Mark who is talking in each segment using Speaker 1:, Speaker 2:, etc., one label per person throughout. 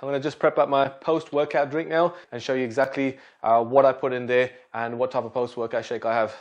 Speaker 1: I'm going to just prep up my post-workout drink now and show you exactly what I put in there and what type of post-workout shake I have.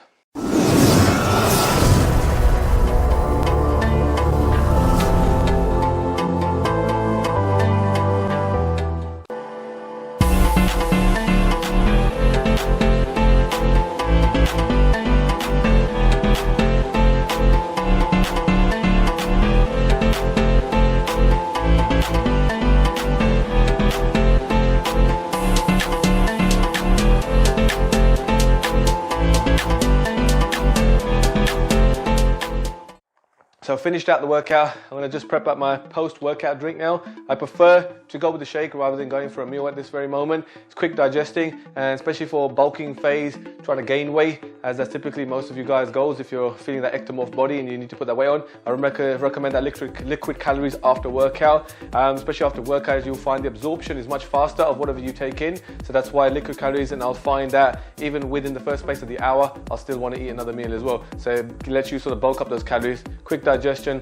Speaker 1: So finished out the workout, I'm going to just prep up my post-workout drink now. I prefer to go with the shake rather than going for a meal at this very moment. It's quick digesting, and especially for bulking phase, trying to gain weight, as that's typically most of you guys' goals if you're feeling that ectomorph body and you need to put that weight on. I recommend that liquid calories after workout, especially after workouts. You'll find the absorption is much faster of whatever you take in, so that's why liquid calories, and I'll find that even within the first space of the hour, I'll still want to eat another meal as well. So it lets you sort of bulk up those calories, quick digestion,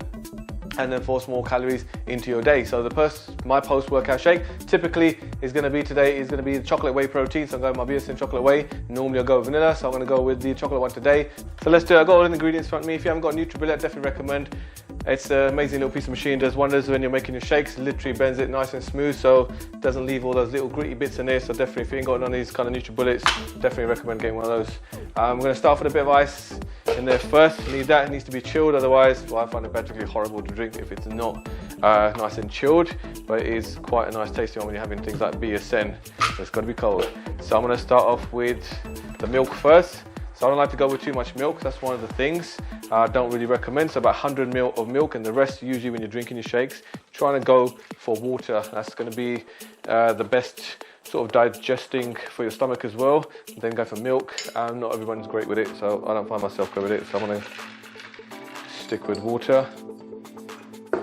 Speaker 1: and then force more calories into your day. So my post-workout shake typically is going to be the chocolate whey protein. So I'm going with my BSN chocolate whey. Normally I'll go vanilla, so I'm going to go with the chocolate one today. So let's do it. I've got all the ingredients in front of me. If you haven't got NutriBullet, I definitely recommend. It's an amazing little piece of machine. Does wonders when you're making your shakes. Literally bends it nice and smooth, so it doesn't leave all those little gritty bits in there. So definitely, if you ain't got none of these kind of NutriBullets, definitely recommend getting one of those. I'm going to start with a bit of ice in there first. Need that. It needs to be chilled, otherwise, well, I find it particularly horrible to drink if it's not nice and chilled. But it is quite a nice tasty one when you're having things like BSN. So it's got to be cold. So I'm going to start off with the milk first. So I don't like to go with too much milk. That's one of the things I don't really recommend. So about 100 ml of milk, and the rest usually when you're drinking your shakes, trying to go for water. That's going to be the best sort of digesting for your stomach as well. Then go for milk. Not everyone's great with it, so I don't find myself good with it. So I'm going to stick with water.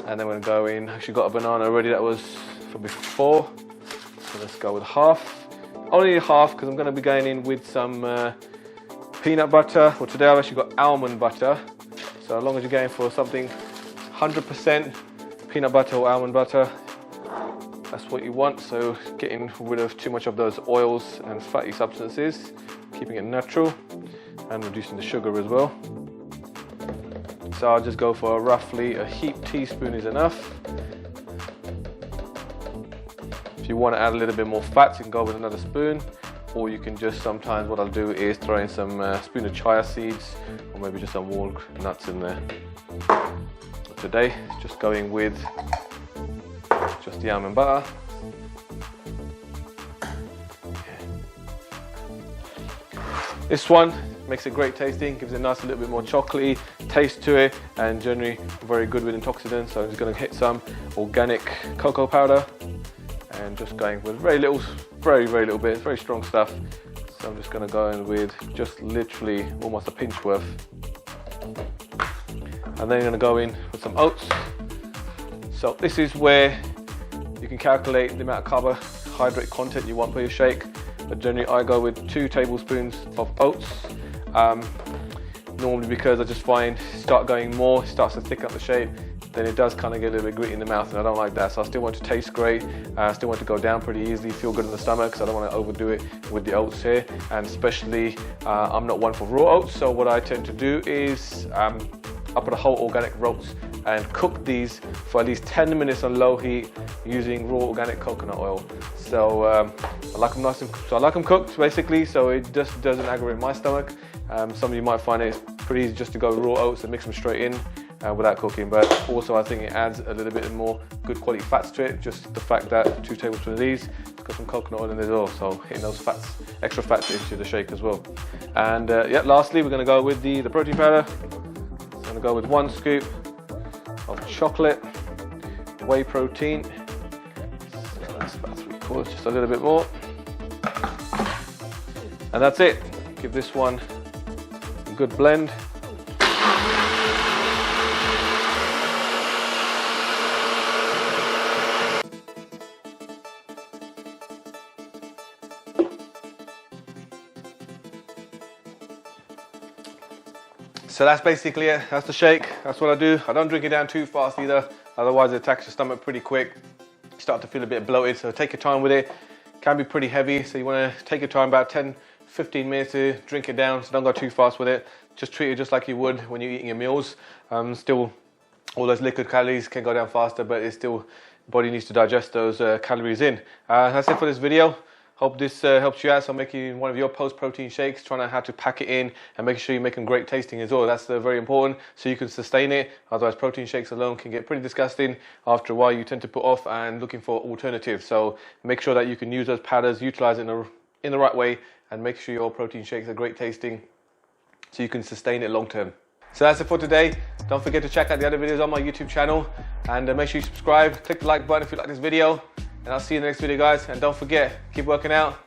Speaker 1: And then we're going to go in. Actually got a banana already that was from before. So let's go with half. Only half because I'm going to be going in with some peanut butter. Well, today I've actually got almond butter. So as long as you're going for something 100% peanut butter or almond butter, that's what you want. So getting rid of too much of those oils and fatty substances, keeping it natural and reducing the sugar as well. So I'll just go for roughly a heaped teaspoon is enough. If you want to add a little bit more fat, you can go with another spoon. Or you can just, sometimes what I'll do is throw in some spoon of chia seeds, or maybe just some walnuts in there. Today, just going with just the almond butter. This one makes it great tasting, gives it a nice little bit more chocolatey taste to it, and generally very good with antioxidants. So I'm just going to hit some organic cocoa powder, and just going with very little bit. It's very strong stuff. So I'm just going to go in with just literally almost a pinch worth. And then I'm going to go in with some oats. So this is where you can calculate the amount of carbohydrate content you want per your shake. But generally I go with 2 tablespoons of oats. Normally because I just find start going more, it starts to thicken up the shape, then it does kind of get a little bit gritty in the mouth, and I don't like that. So I still want to taste great, I still want to go down pretty easily, feel good in the stomach, so I don't want to overdo it with the oats here. And especially, I'm not one for raw oats, so what I tend to do is I put a whole organic oats and cook these for at least 10 minutes on low heat using raw organic coconut oil. So I like them nice and so I like them cooked basically, so it just doesn't aggravate my stomach. Some of you might find it pretty easy just to go raw oats and mix them straight in without cooking, but also I think it adds a little bit more good quality fats to it. Just the fact that 2 tablespoons of these, it's got some coconut oil in there as well, so hitting those fats, extra fats into the shake as well. And yeah, lastly we're going to go with the protein powder. So I'm going to go with 1 scoop of chocolate whey protein. So that's about 3/4, just a little bit more. And that's it. Give this one a good blend. So that's basically it. That's the shake. That's what I do. I don't drink it down too fast either, otherwise it attacks your stomach pretty quick. start to feel a bit bloated. So take your time with it. Can be pretty heavy, so you want to take your time, about 10-15 minutes to drink it down. So don't go too fast with it. Just treat it just like you would when you're eating your meals. Still, all those liquid calories can go down faster, but it's still, body needs to digest those calories in. That's it for this video. Hope this helps you out. So making one of your post-protein shakes, trying out how to pack it in and making sure you make them great tasting as well. That's very important, so you can sustain it. Otherwise, protein shakes alone can get pretty disgusting. After a while, you tend to put off and looking for alternatives. So make sure that you can use those powders, utilize it in the right way, and make sure your protein shakes are great tasting, so you can sustain it long term. So that's it for today. Don't forget to check out the other videos on my YouTube channel, and make sure you subscribe. Click the like button if you like this video. And I'll see you in the next video, guys. And don't forget, keep working out,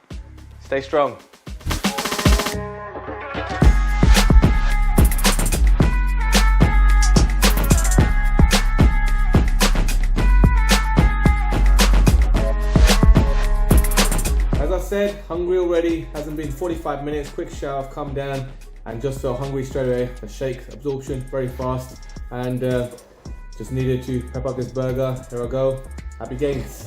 Speaker 1: stay strong. As I said, hungry already. Hasn't been 45 minutes. Quick shower, I've come down and just felt hungry straight away. A shake, absorption, very fast. And just needed to prep up this burger. Here I go. Happy gains.